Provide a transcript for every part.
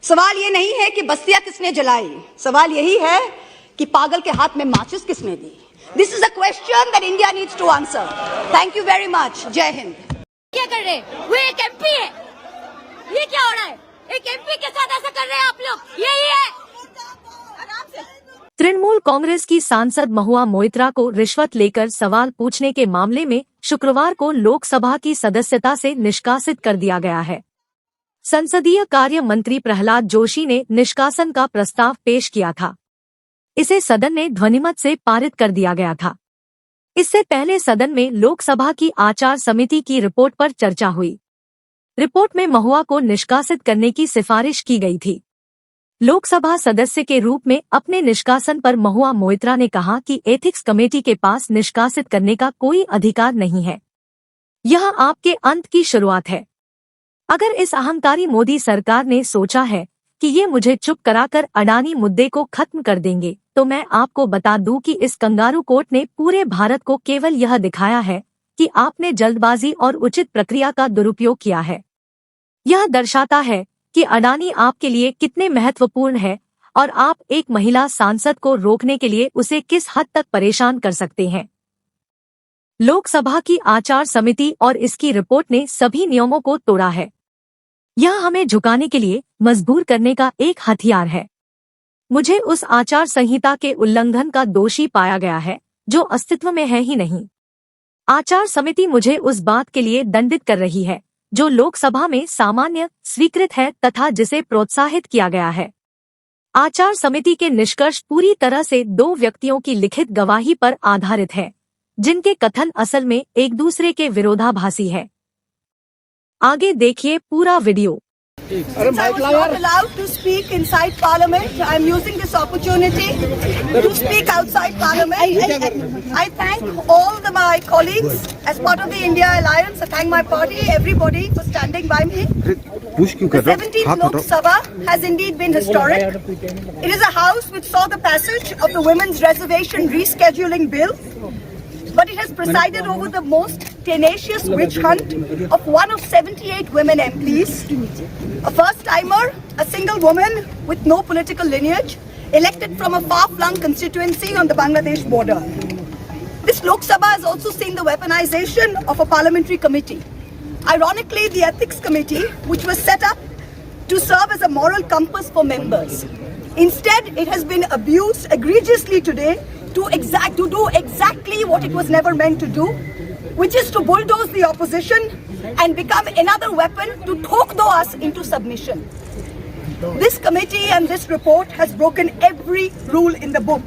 सवाल ये नहीं है कि बस्तियां किसने जलाई, सवाल यही है कि पागल के हाथ में माचिस किसने दी। This is a question that India needs to answer. Thank you very much. जय हिंद। क्या कर रहे हैं? वो एक एमपी है, ये क्या हो रहा है? एक एमपी के साथ ऐसा कर रहे हैं आप लोग, यही है। आराम से। तृणमूल कांग्रेस की सांसद महua मोइत्रा को रिश्वत लेकर सवाल पूछने के मामले में शुक्रवार को लोकसभा की सदस्यता से निष्कासित कर दिया गया है। संसदीय कार्य मंत्री प्रहलाद जोशी ने निष्कासन का प्रस्ताव पेश किया था। इसे सदन ने ध्वनिमत से पारित कर दिया गया था। इससे पहले सदन में लोकसभा की आचार समिति की रिपोर्ट पर चर्चा हुई। रिपोर्ट में महua को निष्कासित करने की सिफारिश की गई थी। लोकसभा सदस्य के रूप में अपने निष्कासन पर महua मोइत्रा ने कहा कि एथिक्स कमेटी के पास निष्कासित करने का कोई अधिकार नहीं है। यह आपके अंत की शुरुआत है। अगर इस अहंकारी मोदी सरकार ने सोचा है कि ये मुझे चुप कराकर अडानी मुद्दे को खत्म कर देंगे, तो मैं आपको बता दूं कि इस कंगारू कोर्ट ने पूरे भारत को केवल यह दिखाया है कि आपने जल्दबाजी और उचित प्रक्रिया का दुरुपयोग किया है। यह दर्शाता है कि अडानी आपके लिए कितने महत्वपूर्ण है और आप एक महिला सांसद को रोकने के लिए उसे किस हद तक परेशान कर सकते हैं। लोकसभा की आचार समिति और इसकी रिपोर्ट ने सभी नियमों को तोड़ा है। यह हमें झुकाने के लिए मजबूर करने का एक हथियार है। मुझे उस आचार संहिता के उल्लंघन का दोषी पाया गया है जो अस्तित्व में है ही नहीं। आचार समिति मुझे उस बात के लिए दंडित कर रही है जो लोकसभा में सामान्य स्वीकृत है तथा जिसे प्रोत्साहित किया गया है। आचार समिति के निष्कर्ष पूरी तरह से दो व्यक्तियों की लिखित गवाही पर आधारित है, जिनके कथन असल में एक दूसरे के विरोधाभासी है। आगे देखिए पूरा video. I was not allowed to speak inside Parliament. I am using this opportunity to speak outside Parliament. I thank all my colleagues as part of the India Alliance. I thank my party, everybody for standing by me. The 17th Lok Sabha has indeed been historic. It is a house which saw the passage of the Women's Reservation Rescheduling Bill, but it has presided over the most tenacious witch hunt of one of 78 women MPs, a first-timer, a single woman with no political lineage, elected from a far-flung constituency on the Bangladesh border. This Lok Sabha has also seen the weaponization of a parliamentary committee. Ironically, the Ethics Committee, which was set up to serve as a moral compass for members. Instead, it has been abused egregiously today to do exactly what it was never meant to do, which is to bulldoze the opposition and become another weapon to thokdo us into submission. This committee and this report has broken every rule in the book.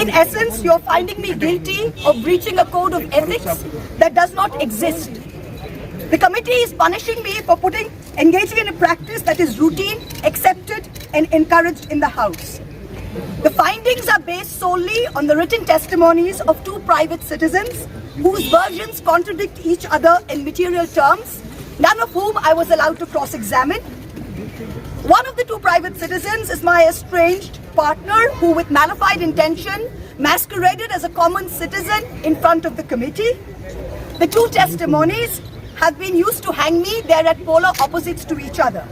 In essence, you are finding me guilty of breaching a code of ethics that does not exist. The committee is punishing me for engaging in a practice that is routine, accepted and encouraged in the House. The findings are based solely on the written testimonies of two private citizens whose versions contradict each other in material terms, none of whom I was allowed to cross-examine. One of the two private citizens is my estranged partner who, with malified intention, masqueraded as a common citizen in front of the committee. The two testimonies have been used to hang me. They are at polar opposites to each other.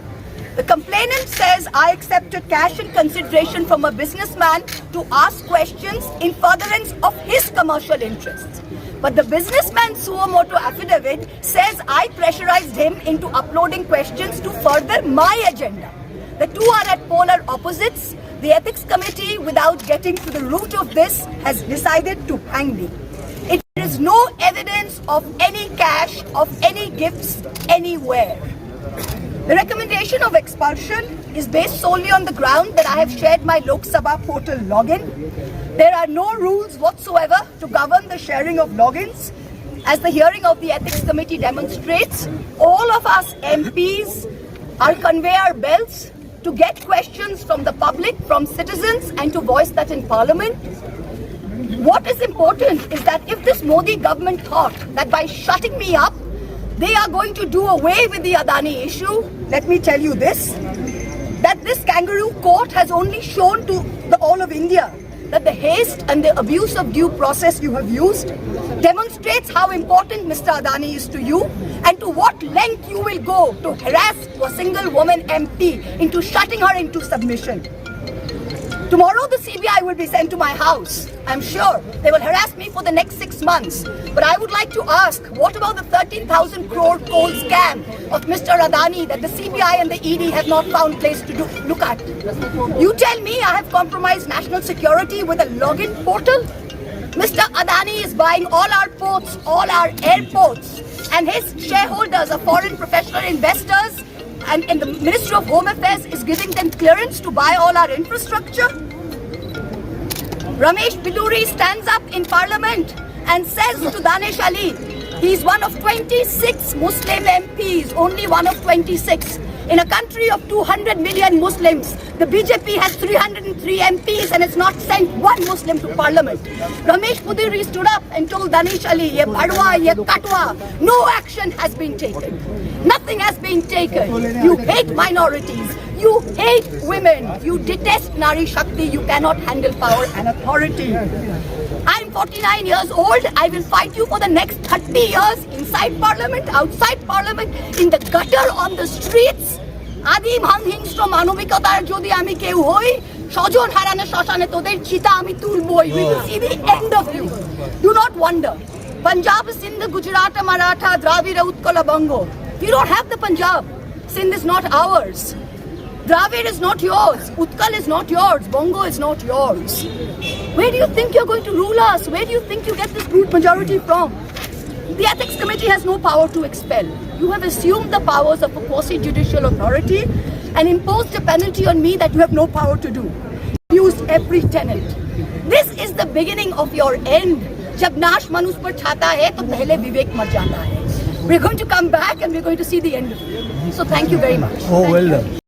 The complainant says I accepted cash in consideration from a businessman to ask questions in furtherance of his commercial interests. But the businessman's suo motu affidavit says I pressurized him into uploading questions to further my agenda. The two are at polar opposites. The Ethics Committee, without getting to the root of this, has decided to hang me. It is no evidence of any cash, of any gifts anywhere. The recommendation of expulsion is based solely on the ground that I have shared my Lok Sabha portal login. There are no rules whatsoever to govern the sharing of logins. As the hearing of the Ethics Committee demonstrates, all of us MPs are conveyor belts to get questions from the public, from citizens, and to voice that in Parliament. What is important is that if this Modi government thought that by shutting me up, they are going to do away with the Adani issue, let me tell you this, that this kangaroo court has only shown to the all of India that the haste and the abuse of due process you have used demonstrates how important Mr. Adani is to you and to what length you will go to harass a single woman MP into shutting her into submission. Tomorrow the CBI will be sent to my house. I'm sure they will harass me for the next 6 months. But I would like to ask, what about the 13,000 crore coal scam of Mr. Adani that the CBI and the ED have not found place to look at? You tell me I have compromised national security with a login portal? Mr. Adani is buying all our ports, all our airports, and his shareholders are foreign professional investors, and the Ministry of Home Affairs is giving them clearance to buy all our infrastructure. Ramesh Biduri stands up in Parliament and says to Danish Ali, he's one of 26 Muslim MPs, only one of 26. In a country of 200 million Muslims, the BJP has 303 MPs and it's not sent one Muslim to Parliament. Ramesh Biduri stood up and told Danish Ali, ye bhadwa, ye katwa, no action has been taken. Nothing has been taken. You hate minorities. You hate women. You detest Nari Shakti. You cannot handle power and authority. I'm 49 years old. I will fight you for the next 30 years inside Parliament, outside Parliament, in the gutter, on the streets. Adi Manghingstra Manovikatar Jodi Ami Keu Hoi, Shojon Harana Shoshane Toder Chita Ami Tulboi. We will see the end of you. Do not wonder. Punjab, Sindh, Gujarat, Maratha, Dravida, Utkala, Bango. We don't have the Punjab. Sindh is not ours. Dravid is not yours. Utkal is not yours. Bongo is not yours. Where do you think you're going to rule us? Where do you think you get this brute majority from? The Ethics Committee has no power to expel. You have assumed the powers of a quasi-judicial authority and imposed a penalty on me that you have no power to do. Used every tenet. This is the beginning of your end. जब नाश मनुष्य पर छाता है तो पहले विवेक मर जाता है. We're going to come back and we're going to see the end of it. So thank you very much. Oh, well done.